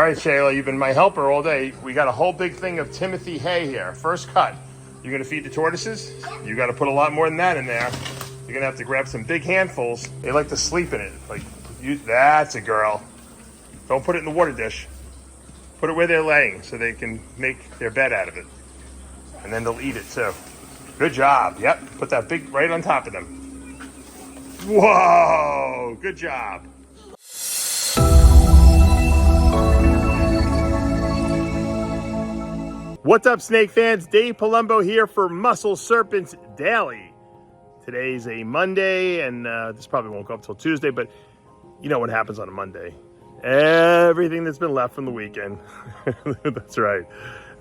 right, Shayla, you've been my helper all day. We got a whole big thing of Timothy hay here. First cut. You're gonna feed the tortoises? You gotta put a lot more than that in there. You're gonna have to grab some big handfuls. They like to sleep in it. That's a girl. Don't put it in the water dish. Put it where they're laying so they can make their bed out of it. And then they'll eat it too. Good job. Yep. Put that big right on top of them. Whoa! Good job. What's up, snake fans? Dave Palumbo here for Muscle Serpents Daily. Today's a Monday, and this probably won't go up till Tuesday, but you know what happens on a Monday. Everything that's been left from the weekend. That's right.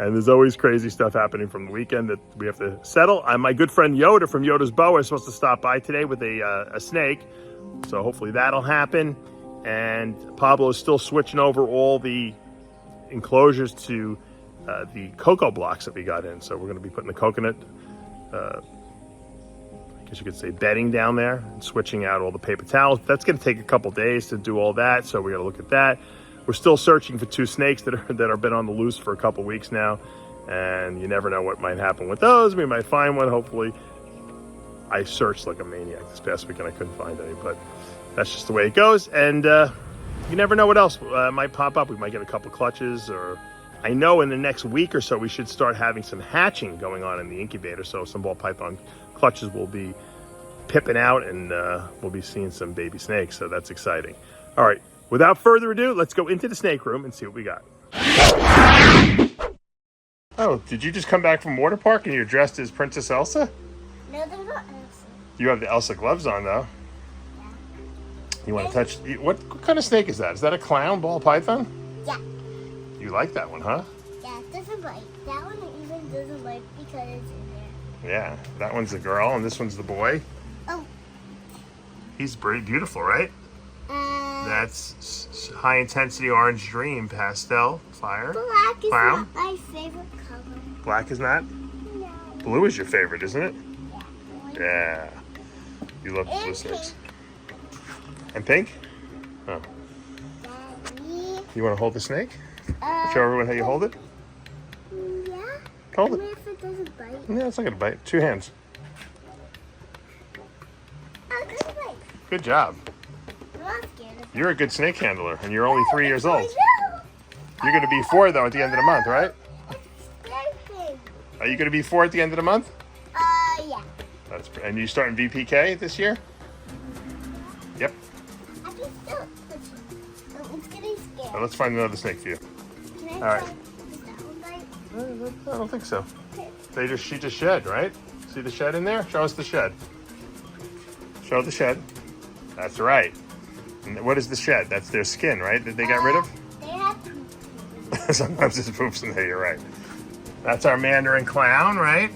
And there's always crazy stuff happening from the weekend that we have to settle. My good friend Yoda from Yodas Boa is supposed to stop by today with a snake. So hopefully that'll happen. And Pablo is still switching over all the enclosures to the cocoa blocks that we got in. So we're going to be putting the coconut, I guess you could say bedding down there and switching out all the paper towels. That's going to take a couple days to do all that. So we got to look at that. We're still searching for 2 snakes that are been on the loose for a couple weeks now. And you never know what might happen with those. We might find one, hopefully. I searched like a maniac this past weekend. I couldn't find any, but that's just the way it goes. And you never know what else might pop up. We might get a couple clutches, or I know in the next week or so we should start having some hatching going on in the incubator. So some ball python clutches will be pipping out, and we'll be seeing some baby snakes. So that's exciting. All right, without further ado, let's go into the snake room and see what we got. Oh, did you just come back from water park and you're dressed as Princess Elsa? No, they're not Elsa. You have the Elsa gloves on, though. Yeah. You want to touch... What kind of snake is that? Is that a clown ball python? Yeah. You like that one, huh? Yeah, it doesn't bite. That one even doesn't bite because it's in there. Yeah, that one's the girl and this one's the boy. Oh. He's pretty beautiful, right? That's high intensity orange dream pastel fire. Black is clown. not my favorite color. Black is not? No. Blue is your favorite, isn't it? Yeah. Yeah. You love blue snakes. And pink? Oh. Daddy. You want to hold the snake? Show everyone how you hold it? Yeah. Hold it. If it doesn't bite. Yeah, it's not going to bite. 2 hands. Oh, it doesn't bite. Good job. I'm not scared of it. You're a good snake handler, and you're only 3 years old. I know. You're going to be 4, though, at the end of the month, right? It's scary. Are you going to be 4 at the end of the month? Yeah. And you starting VPK this year? Yep. I can still touch it. Oh, it's getting scared. So let's find another snake for you. Can I All right. Does that one bite? I don't think so. Okay. She just shed, right? See the shed in there? Show us the shed. Show the shed. That's right. And what is the shed? That's their skin, right? That they got rid of? They have poop. Sometimes there's poops in there, you're right. That's our Mandarin clown, right?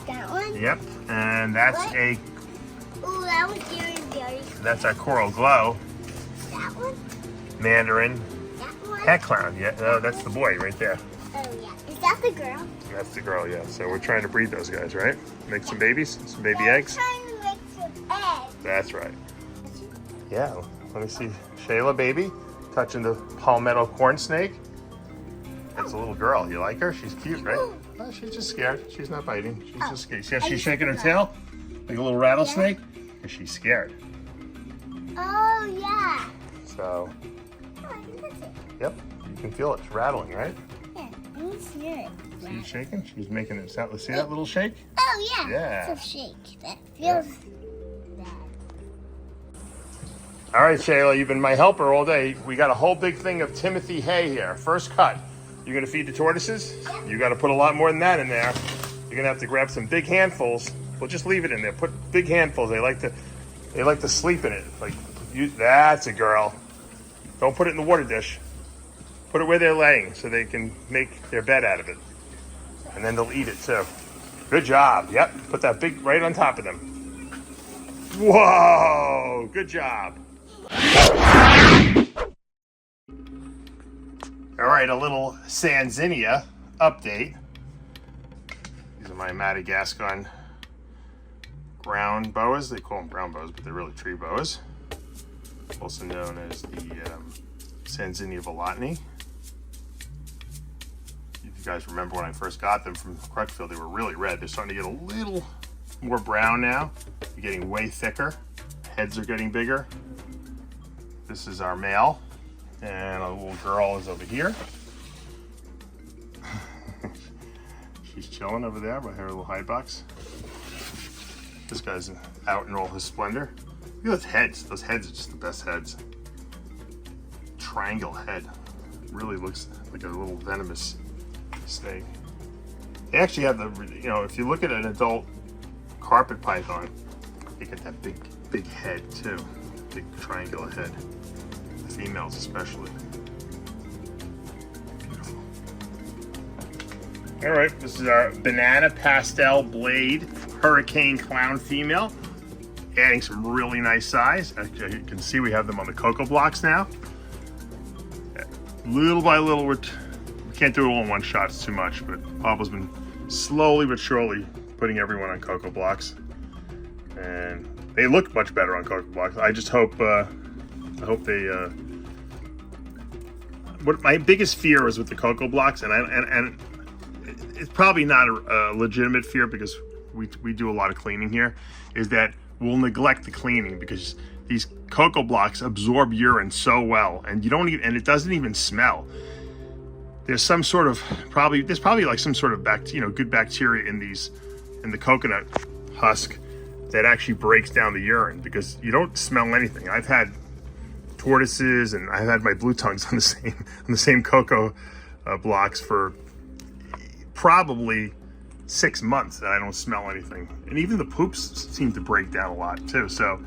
That one? Yep. And that's What? Ooh, that one's very that's our coral glow. That one? Mandarin That one? pet clown. Yeah, that's the boy right there. Oh, yeah. Is that the girl? That's the girl, yeah. So we're trying to breed those guys, right? Make some babies, some baby They're eggs. trying to make some eggs. That's right. Yeah, let me see. Shayla, baby, touching the palmetto corn snake. That's a little girl. You like her? She's cute, right? Oh, she's just scared. She's not biting. She's just scared. See how she's shaking her tail? Like a little rattlesnake? Because she's scared. Oh, yeah. So, Oh, I can touch it. yep, you can feel it. It's rattling, right? Yeah, I can hear it. See it shaking? She's making it sound. Let's see that little shake? Oh, yeah. Yeah. It's a shake. That feels bad. All right, Shayla, you've been my helper all day. We got a whole big thing of Timothy hay here. First cut. You're going to feed the tortoises? You got to put a lot more than that in there. You're going to have to grab some big handfuls. Well, just leave it in there. Put big handfuls. They like to sleep in it. That's a girl. Don't put it in the water dish. Put it where they're laying so they can make their bed out of it. And then they'll eat it too. Good job. Yep. Put that big right on top of them. Whoa. Good job. All right, a little Sanzinia update. These are my Madagascar ground boas. They call them ground boas, but they're really tree boas. Also known as the Sanzinia volotni. guys remember when I first got them from Crutchfield, they were really red. They're starting to get a little more brown now. They're getting way thicker. Heads are getting bigger. This is our male, and our little girl is over here. She's chilling over there by her little hide box. This guy's out in all his splendor. Look at those heads. Those heads are just the best heads. Triangle head. Really looks like a little venomous snake. They actually have the, you know, if you look at an adult carpet python, they get that big head too. Big triangular head. The females especially. Beautiful. All right, this is our banana pastel blade hurricane clown female. Adding some really nice size. Actually, you can see we have them on the cocoa blocks now. Little by little, we can't do it all in one shot, it's too much, but Papa's been slowly but surely putting everyone on cocoa blocks. And they look much better on cocoa blocks. I just hope, I hope they, what my biggest fear is with the cocoa blocks, and it's probably not a legitimate fear because we do a lot of cleaning here, is that we'll neglect the cleaning because these cocoa blocks absorb urine so well, and you don't even, and it doesn't even smell. There's some sort of there's probably like some sort of good bacteria in the coconut husk that actually breaks down the urine because you don't smell anything. I've had tortoises and I've had my blue tongues on the same cocoa blocks for probably 6 months and I don't smell anything. And even the poops seem to break down a lot too. So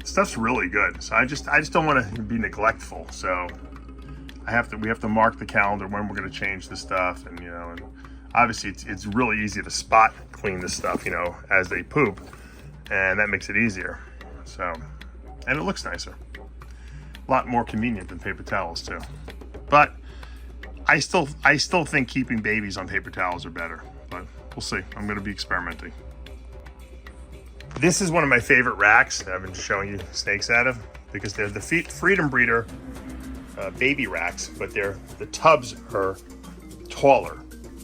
stuff's really good. So I just don't want to be neglectful. So we have to mark the calendar when we're going to change the stuff, and and obviously it's really easy to spot clean this stuff, as they poop, and that makes it easier. So, and it looks nicer. A lot more convenient than paper towels too. But I still think keeping babies on paper towels are better, but we'll see. I'm going to be experimenting. This is one of my favorite racks that I've been showing you snakes out of because they're the Freedom Breeder baby racks, but the tubs are taller,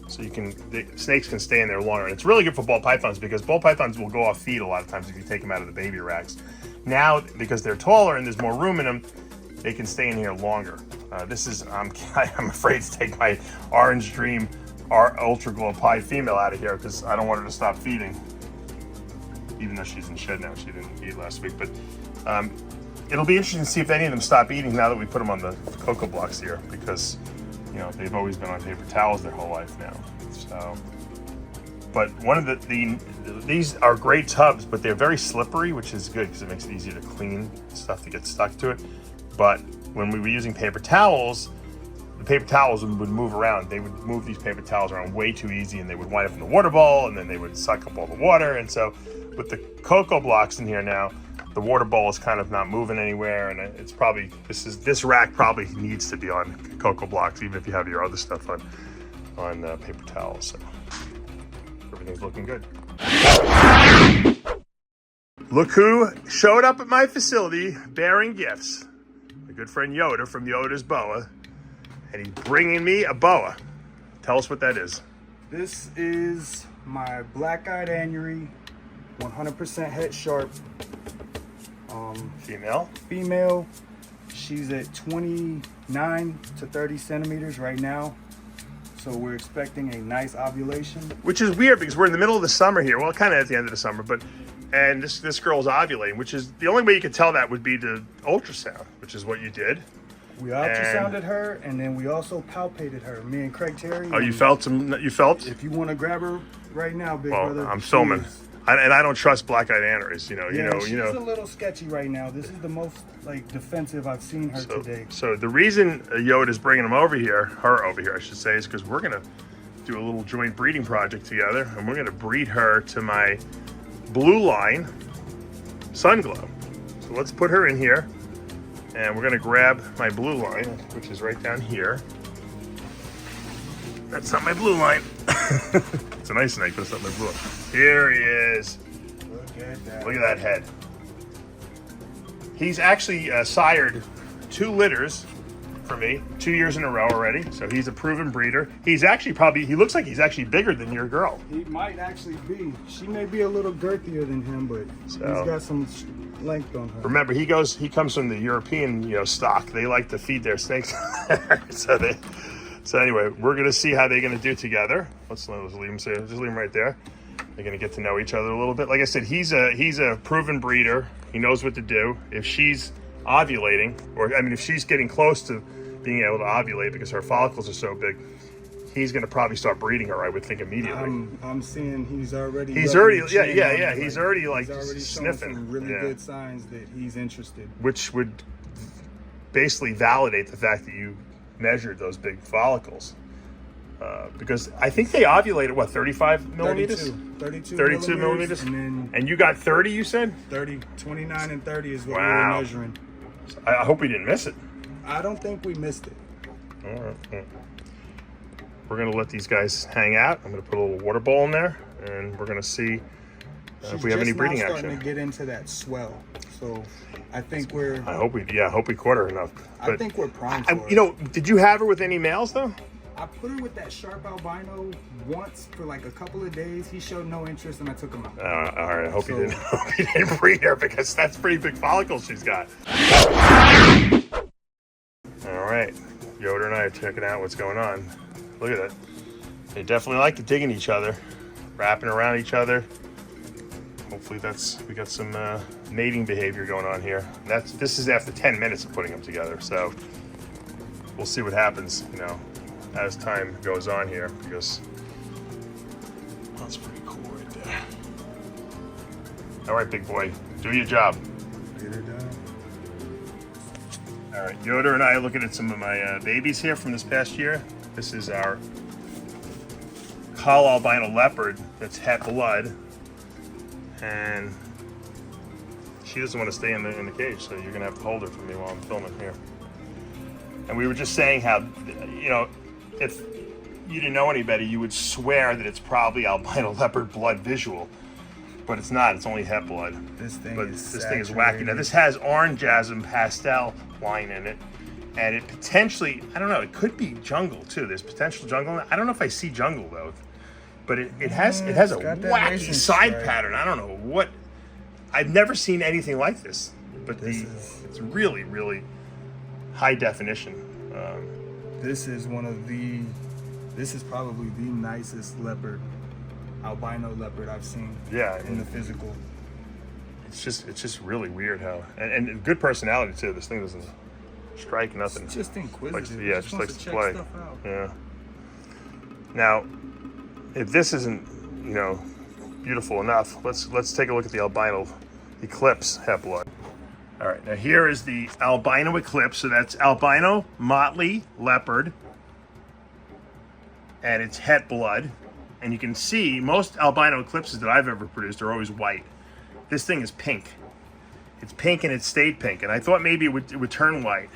so the snakes can stay in there longer. And it's really good for ball pythons because ball pythons will go off feed a lot of times if you take them out of the baby racks. Now, because they're taller and there's more room in them, they can stay in here longer. This is I'm afraid to take my Orange Dream Ultra Glow Pie female out of here because I don't want her to stop feeding. Even though she's in shed now, she didn't eat last week. But it'll be interesting to see if any of them stop eating now that we put them on the cocoa blocks here, because they've always been on paper towels their whole life now. So, but one of these are great tubs, but they're very slippery, which is good because it makes it easier to clean stuff to get stuck to it. But when we were using paper towels, the paper towels would move around. They would move these paper towels around way too easy, and they would wind up in the water bowl, and then they would suck up all the water. And so with the cocoa blocks in here now, the water bowl is kind of not moving anywhere, and it's probably, this rack probably needs to be on cocoa blocks, even if you have your other stuff on paper towels. So everything's looking good. Look who showed up at my facility bearing gifts. My good friend Yoda from Yodas Boa. And he's bringing me a boa. Tell us what that is. This is my black-eyed anery, 100% head sharp. Female. She's at 29 to 30 centimeters right now. So we're expecting a nice ovulation. Which is weird because we're in the middle of the summer here. Well, kind of at the end of the summer, and this girl's ovulating, which is the only way you could tell that would be to ultrasound, which is what you did. We ultrasounded her, and then we also palpated her. Me and Craig Terry. Oh, you felt? If you want to grab her right now, big brother. I'm filming. And I don't trust black-eyed aneries, She's a little sketchy right now. This is the most defensive I've seen her today. So the reason Yoda's bringing her over here, I should say, is because we're gonna do a little joint breeding project together, and we're gonna breed her to my blue line Sunglow. So let's put her in here, and we're gonna grab my blue line, which is right down here. That's not my blue line. It's a nice snake, but it's not my blue line. Here he is. Look at that head. He's actually sired 2 litters for me, 2 years in a row already. So he's a proven breeder. He's actually he looks like he's actually bigger than your girl. He might actually be. She may be a little girthier than him, but he's got some length on her. Remember, he comes from the European, stock. They like to feed their snakes. So anyway, we're gonna see how they're gonna do together. Let's leave him. Just leave him right there. They're gonna get to know each other a little bit. Like I said, he's a proven breeder. He knows what to do. If she's ovulating, if she's getting close to being able to ovulate because her follicles are so big, he's going to probably start breeding her, I would think, immediately. I'm seeing he's already he's already sniffing some really good signs that he's interested, which would basically validate the fact that you measured those big follicles, because I think they ovulate at 35 millimeters, 32 millimeters, and you got 30. You said 30, 29 and 30 is what we were measuring. I hope we didn't miss it. I don't think we missed it. All right. We're going to let these guys hang out. I'm going to put a little water bowl in there, and we're going to see if we have any breeding action. She's starting to get into that swell, so I think we're. I hope we caught her enough. But I think we're primed for it. Did you have her with any males though? I put her with that sharp albino once for like a couple of days. He showed no interest, and I took him out. All right. I hope he didn't breed her, because that's pretty big follicles she's got. All right, Yoda and I are checking out what's going on. Look at that. They definitely like to dig in each other, wrapping around each other. Hopefully we got some mating behavior going on here. This is after 10 minutes of putting them together, so we'll see what happens, as time goes on here, because that's pretty cool right there. All right, big boy, do your job. Get her down. All right, Yoda and I are looking at some of my babies here from this past year. This is our Kal albino leopard that's het blood, and she doesn't want to stay in the cage, so you're gonna have to hold her for me while I'm filming here. And we were just saying how, if you didn't know any better, you would swear that it's probably albino leopard blood visual, but it's not. It's only het blood. This thing is wacky. Now this has orange jasmine pastel line in it, and it potentially, I don't know, it could be jungle too. There's potential jungle. I don't know if I see jungle though, but it has a wacky side pattern. I don't know what. I've never seen anything like this, but it's really, really high definition. This is probably the nicest albino leopard I've seen. Yeah, in the physical. It's just really weird how, and good personality too. This thing doesn't strike nothing. It's just inquisitive. Just likes to play. Stuff out. Yeah. Now, if this isn't, beautiful enough, let's take a look at the albino eclipse het blood. All right, now here is the albino eclipse. So that's albino motley leopard, and it's het blood. And you can see most albino eclipses that I've ever produced are always white. This thing is pink. It's pink, and it stayed pink. And I thought maybe it would turn white,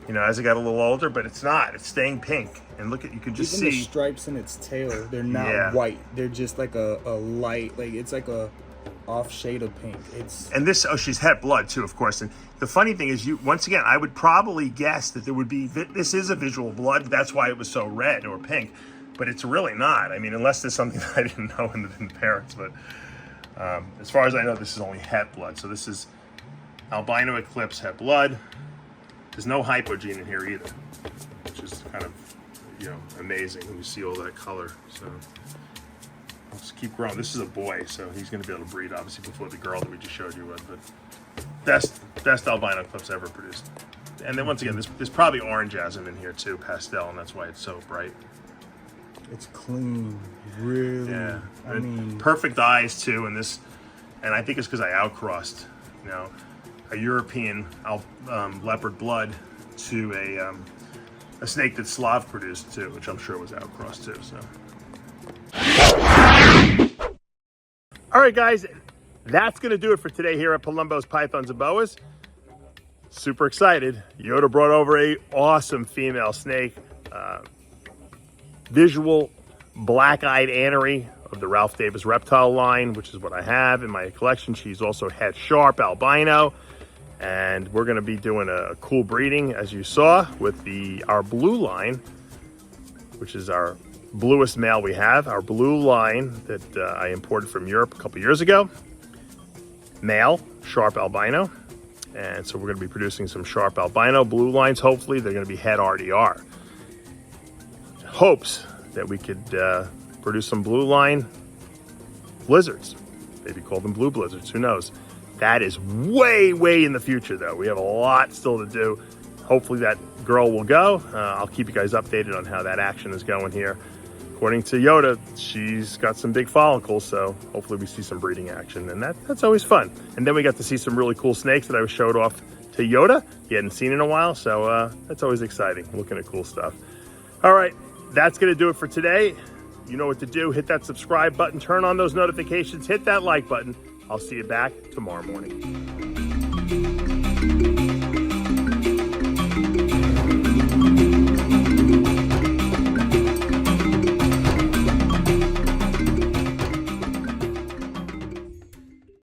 as it got a little older, but it's not. It's staying pink. And look you can just Even see the stripes in its tail. They're not white. They're just like a light, it's like a off shade of pink. And this, she's het blood too, of course. And the funny thing is, once again, I would probably guess that there would be, this is a visual blood. That's why it was so red or pink. But it's really not. I mean, unless there's something that I didn't know in the parents. But as far as I know, this is only het blood. So this is albino eclipse het blood. There's no hypogene in here either, which is kind of, amazing when you see all that color. So I'll just keep growing. This is a boy, so he's going to be able to breed, obviously, before the girl that we just showed you with. But best albino eclipse ever produced. And then once again, there's probably orange jasmine in here too, pastel, and that's why it's so bright. It's clean, really. Yeah, I mean, perfect eyes too, and I think it's because I outcrossed, a European leopard blood to a snake that Slav produced too, which I'm sure was outcrossed too. So, all right, guys, that's gonna do it for today here at Palumbo's Pythons and Boas. Super excited. Yoda brought over a awesome female snake. Visual black-eyed anery of the Ralph Davis reptile line, which is what I have in my collection. She's also het sharp albino, And we're going to be doing a cool breeding, as you saw, with our blue line, which is our bluest male we have. Our blue line that I imported from Europe a couple years ago. Male, sharp albino. And so we're going to be producing some sharp albino blue lines. Hopefully they're going to be head RDR. Hopes that we could produce some blue line blizzards. Maybe call them blue blizzards, who knows. That is way, way in the future though. We have a lot still to do. Hopefully that girl will go. I'll keep you guys updated on how that action is going here. According to Yoda, she's got some big follicles, so hopefully we see some breeding action, and that's always fun. And then we got to see some really cool snakes that I showed off to Yoda. He hadn't seen in a while, so that's always exciting, looking at cool stuff. All right, that's gonna do it for today. You know what to do. Hit that subscribe button, turn on those notifications, hit that like button. I'll see you back tomorrow morning.